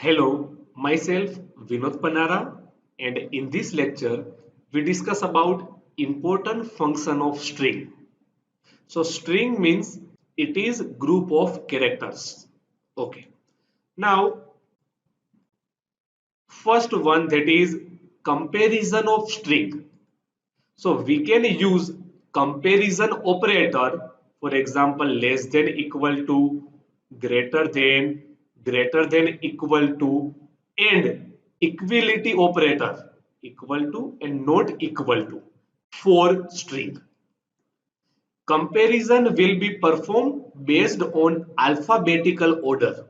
Hello, myself Vinod Panara, and in this lecture we discuss about important function of string. So string means it is group of characters. Okay. Now first one, that is comparison of string. So we can use comparison operator, for example, less than equal to, greater than equal to, and equality operator, equal to and not equal to, for string. Comparison will be performed based on alphabetical order.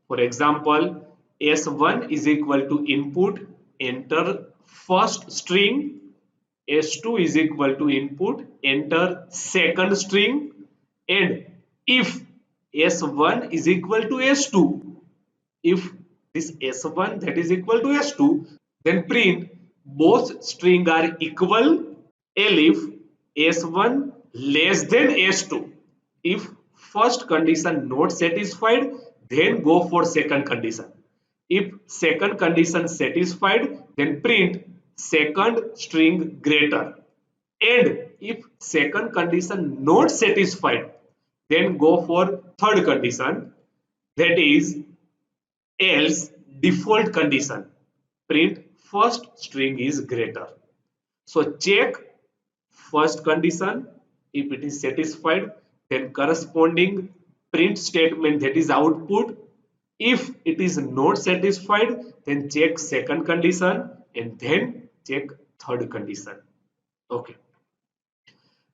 For example, S1 is equal to input, enter first string. S2 is equal to input, enter second string. And if S1 is equal to S2, if this S1 that is equal to S2, then print both string are equal. If S1 less than S2, if first condition not satisfied, then go for second condition. If second condition satisfied, then print second string greater. And if second condition not satisfied, then go for third condition, that is else default condition. Print first string is greater. So check first condition. If it is satisfied, then corresponding print statement, that is output. If it is not satisfied, then check second condition and then check third condition. Okay.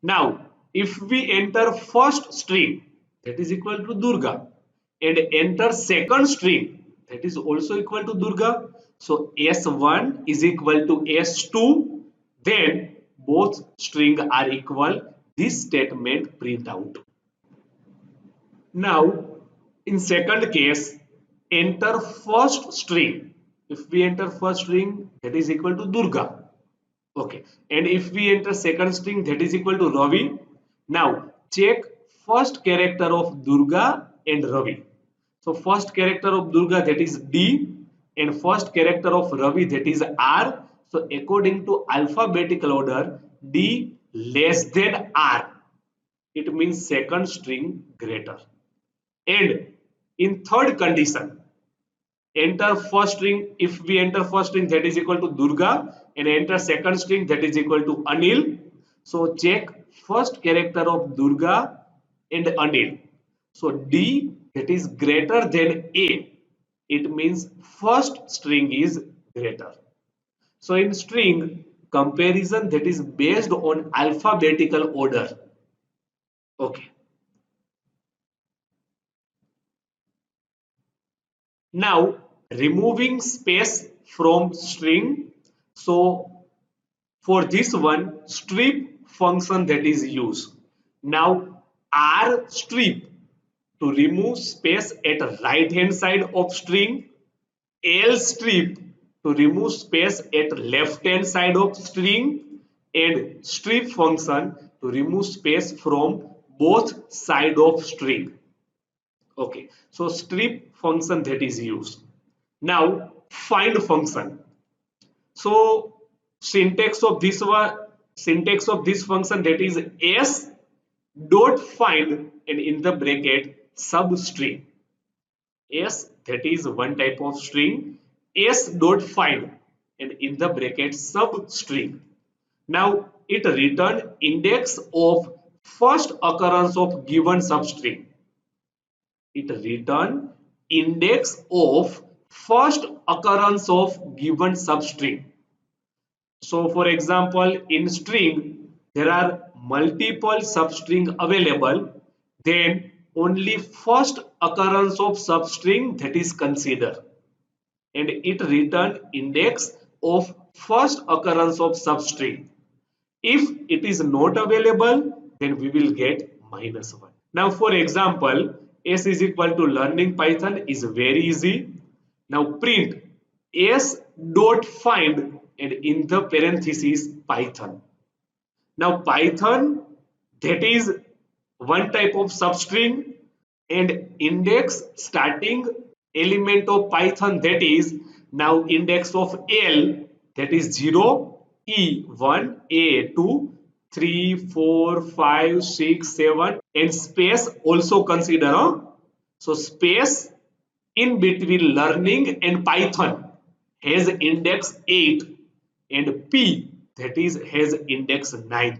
Now, if we enter first string, that is equal to Durga, and enter second string, that is also equal to Durga. So S1 is equal to S2, then both string are equal. This statement print out. Now, in second case, enter first string. If we enter first string, that is equal to Durga. Okay. And if we enter second string, that is equal to Ravi. Now, check first character of Durga and Ravi. So, first character of Durga, that is D, and first character of Ravi, that is R. So, according to alphabetical order, D less than R. It means second string greater. And in third condition, enter first string. If we enter first string, that is equal to Durga, and enter second string, that is equal to Anil. So check first character of Durga and Anil. So D, that is greater than A. It means first string is greater. So in string comparison, that is based on alphabetical order. Okay. Now removing space from string. So for this one, strip function that is used. Now R strip to remove space at right hand side of string, L strip to remove space at left hand side of string, and strip function to remove space from both side of string. Okay, so strip function that is used. Now find function. So syntax of this one, syntax of this function, that is s dot find, and in the bracket substring. S, that is one type of string, s dot find, and in the bracket substring. Now it return index of first occurrence of given substring. It return index of first occurrence of given substring. So for example, in string there are multiple substring available, then only first occurrence of substring that is considered, and it return index of first occurrence of substring. If it is not available, then we will get -1. Now for example, s is equal to learning Python is very easy. Now print s dot find, and in the parenthesis Python. Now Python, that is one type of substring, and index starting element of Python, that is now index of L, that is 0, E 1, A 2, 3, 4, 5, 6, 7, and space also consider. So space in between learning and Python has index 8 and P, that is has index 9.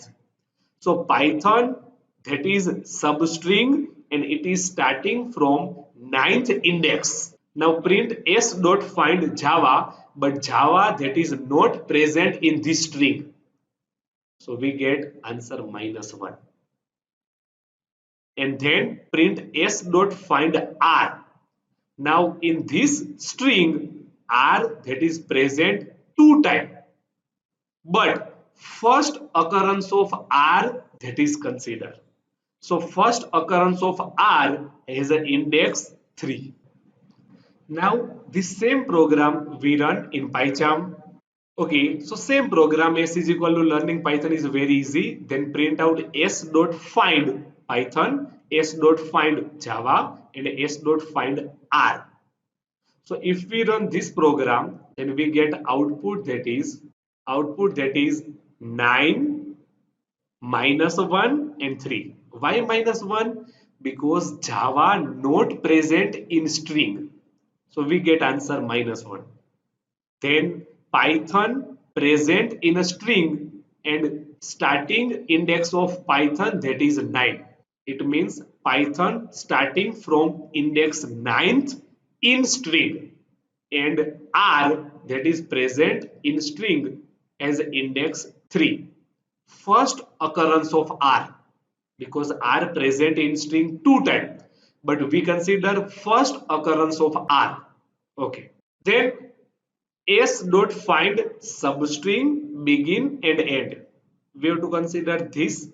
So Python, that is substring, and it is starting from ninth index. Now print s dot find Java, but Java that is not present in this string. So we get answer -1. And then print s dot find R. Now in this string, R that is present two times, but first occurrence of R that is considered. So first occurrence of R has an index 3. Now this same program we run in PyCharm. Okay, so same program s is equal to learning Python is very easy. Then print out s dot find Python, s dot find Java, and s dot find R. So if we run this program, then we get output that is 9, -1 and 3. Why -1? Because Java not present in string. So we get answer -1. Then Python present in a string and starting index of Python that is 9. It means Python starting from index 9th in string, and R that is present in string as index 3. First occurrence of R, because R present in string two times, but we consider first occurrence of R. Okay. Then s dot find substring begin and end. We have to consider this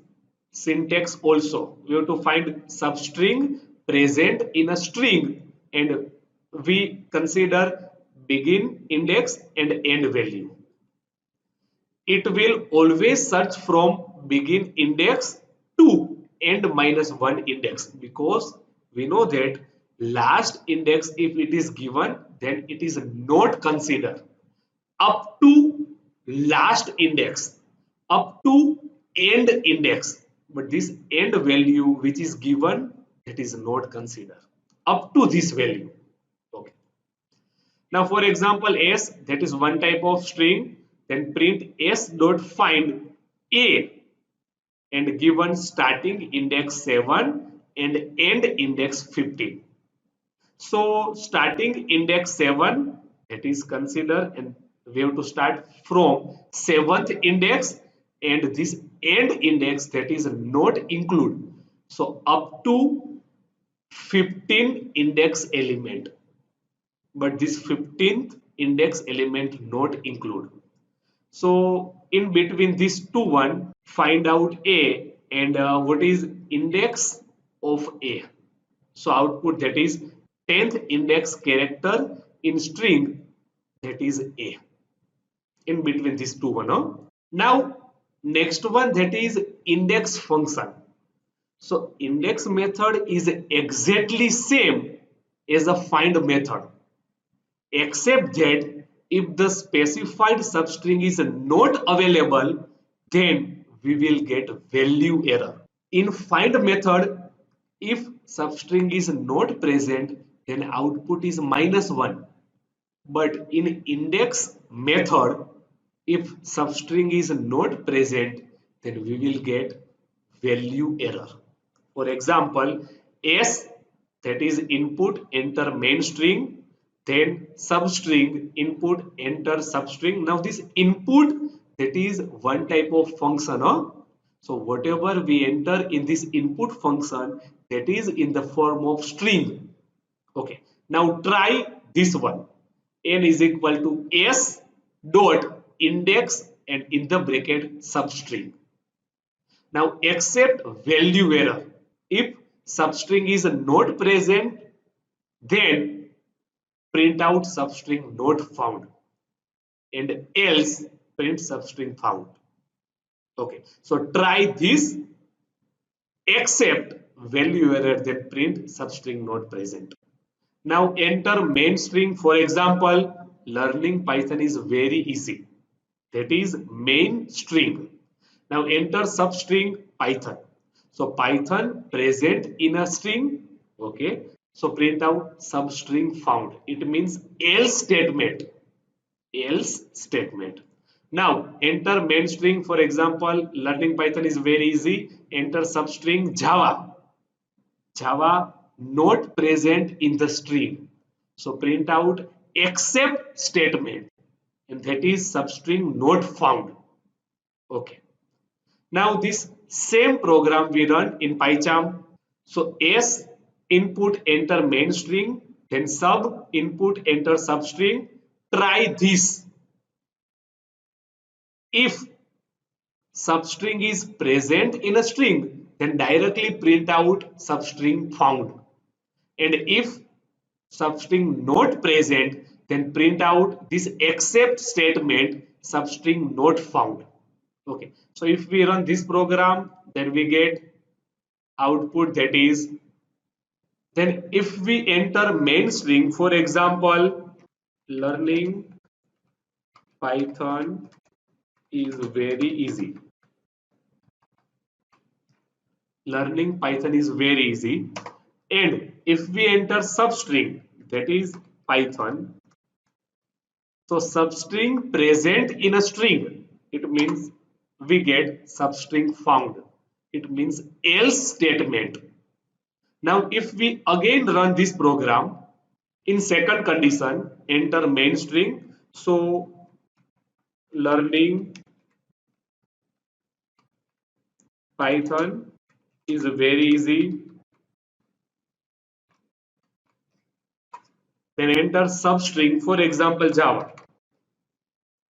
syntax also. We have to find substring present in a string, and we consider begin index and end value. It will always search from begin index to end -1 index, because we know that last index, if it is given, then it is not considered up to last index, up to end index, but this end value which is given, that is not considered up to this value. Okay. Now for example s, that is one type of string, then print s dot find a, and given starting index 7 and end index 15. So starting index 7, that is consider, and we have to start from 7th index, and this end index that is not include. So up to 15 index element, but this 15th index element not include. So in between these two one, find out a, and what is index of a. So output that is 10th index character in string, that is a, in between these two one. Now next one, that is index function. So index method is exactly same as a find method, except that if the specified substring is not available, then we will get value error. In find method, if substring is not present, then output is -1. But in index method, if substring is not present, then we will get value error. For example, S, that is input enter main string, then substring input enter substring. Now this input, that is one type of function. So whatever we enter in this input function, that is in the form of string. Okay. Now try this one. N is equal to S dot index and in the bracket substring. Now accept value error. If substring is not present, then print out substring not found, and else print substring found. Okay, so try this, accept value error, then print substring not present. Now enter main string. For example, learning Python is very easy. That is main string. Now enter substring Python. So Python present in a string. Okay. So print out substring found. It means else statement. Else statement. Now enter main string. For example, learning Python is very easy. Enter substring Java. Java not present in the string. So print out except statement, and that is substring not found. Okay. Now this same program we run in PyCharm. So S input enter main string, then sub input enter substring. Try this. If substring is present in a string, then directly print out substring found. And if substring not present, then print out this except statement substring not found. Okay, so if we run this program, then we get output that is, then if we enter main string, for example, learning Python is very easy. Learning Python is very easy. And if we enter substring, that is Python. So substring present in a string, it means we get substring found. It means else statement. Now if we again run this program, in second condition, enter main string. So learning Python is very easy. Then enter substring, for example, Java.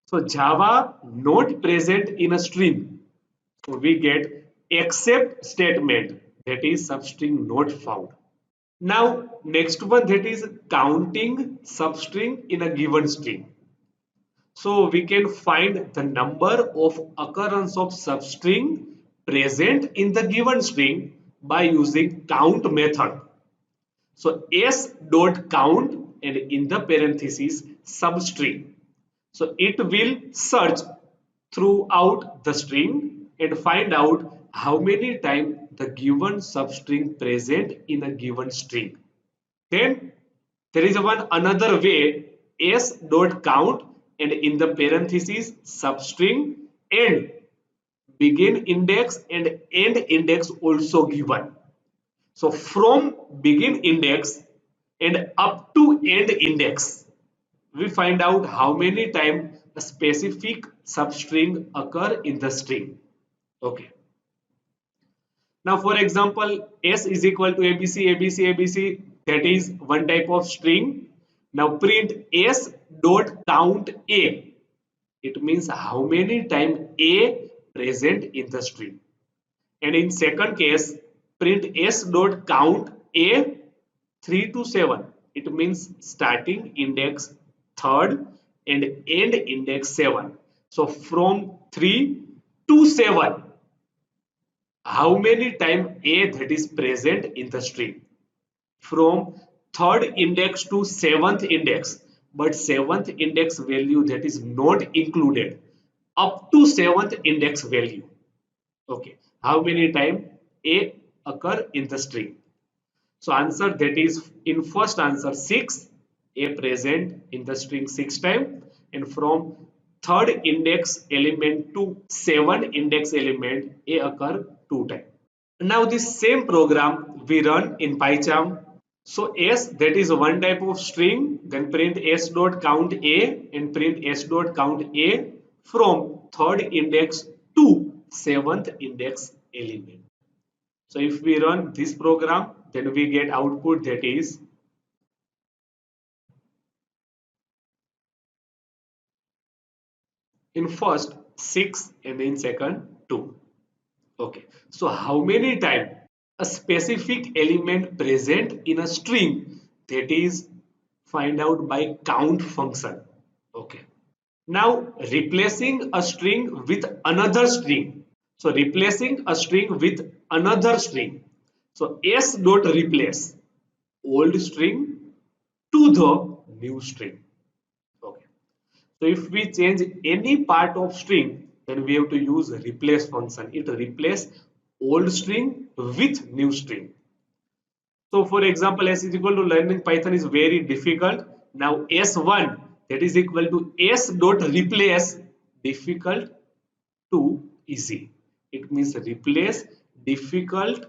So Java not present in a string. So we get except statement, that is substring not found. Now next one, that is counting substring in a given string. So we can find the number of occurrence of substring present in the given string by using count method. So s dot count and in the parenthesis substring. So it will search throughout the string and find out how many times the given substring present in a given string. Then there is one another way, s dot count and in the parenthesis substring and begin index and end index also given. So from begin index and up to end index, we find out how many times a specific substring occur in the string. Okay. Now, for example, S is equal to ABC, ABC, ABC. That is one type of string. Now print S dot count A. It means how many times A present in the string. And in second case, print S dot count A 3 to 7. It means starting index third and end index 7. So from 3 to 7, how many times A that is present in the string? From third index to seventh index, but seventh index value that is not included, up to seventh index value. Okay, how many times A occur in the string? So answer that is in first answer 6, A present in the string 6 times, and from third index element to 7 index element A occur 2 times. Now this same program we run in PyCharm. So S that is one type of string, then print S dot count A and print S dot count A from third index to seventh index element. So if we run this program, then we get output that is in first 6 and in second 2. Okay. So how many times a specific element present in a string, that is find out by count function. Okay. Now replacing a string with another string. So replacing a string with another string. So s dot replace old string to the new string. Okay. So if we change any part of string, then we have to use replace function. It replaces old string with new string. So for example, s is equal to learning Python is very difficult. Now s1 that is equal to s dot replace difficult to easy. It means replace difficult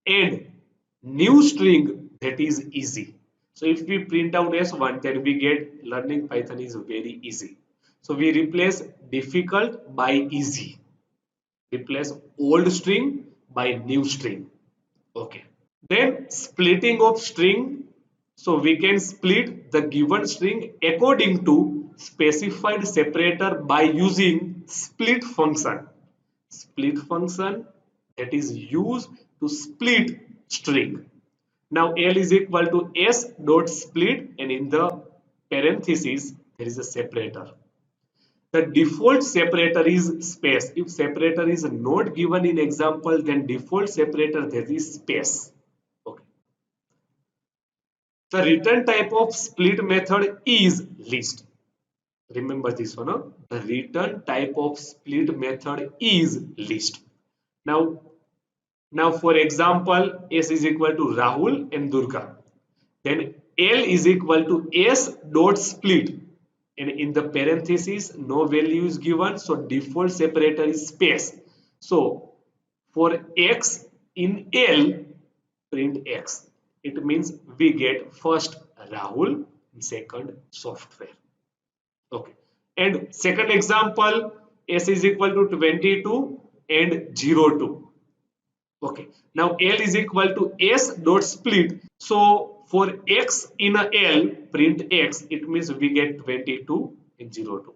and new string that is easy. So if we print out s1, then we get learning Python is very easy. So we replace difficult by easy. Replace old string by new string. Okay. Then splitting of string. So we can split the given string according to specified separator by using split function. Split function that is used to split string. Now L is equal to S dot split, and in the parenthesis there is a separator. The default separator is space. If separator is not given in example, then default separator that is space. Okay. The return type of split method is list. Remember this one. Huh? The return type of split method is list. Now, for example, S is equal to Rahul and Durga. Then L is equal to S dot split. And in the parenthesis, no value is given. So default separator is space. So for X in L, print X. It means we get first Rahul, second software. Okay. And second example, S is equal to 22 and 02. Okay. Now L is equal to S dot split. So for X in a L, print X, it means we get 22 and 02.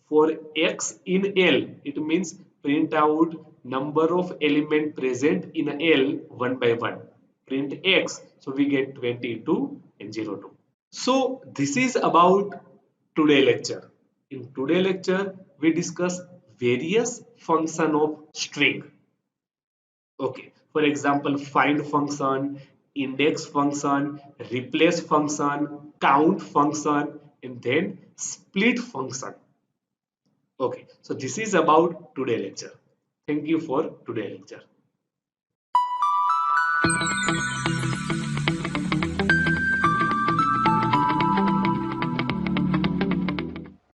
For X in L, it means print out number of element present in a L one by one. Print X, so we get 22 and 02. So this is about today lecture. In today lecture, we discuss various function of string. Okay, for example, find function, index function, replace function, count function, and then split function. Okay, so this is about today lecture. Thank you for today lecture.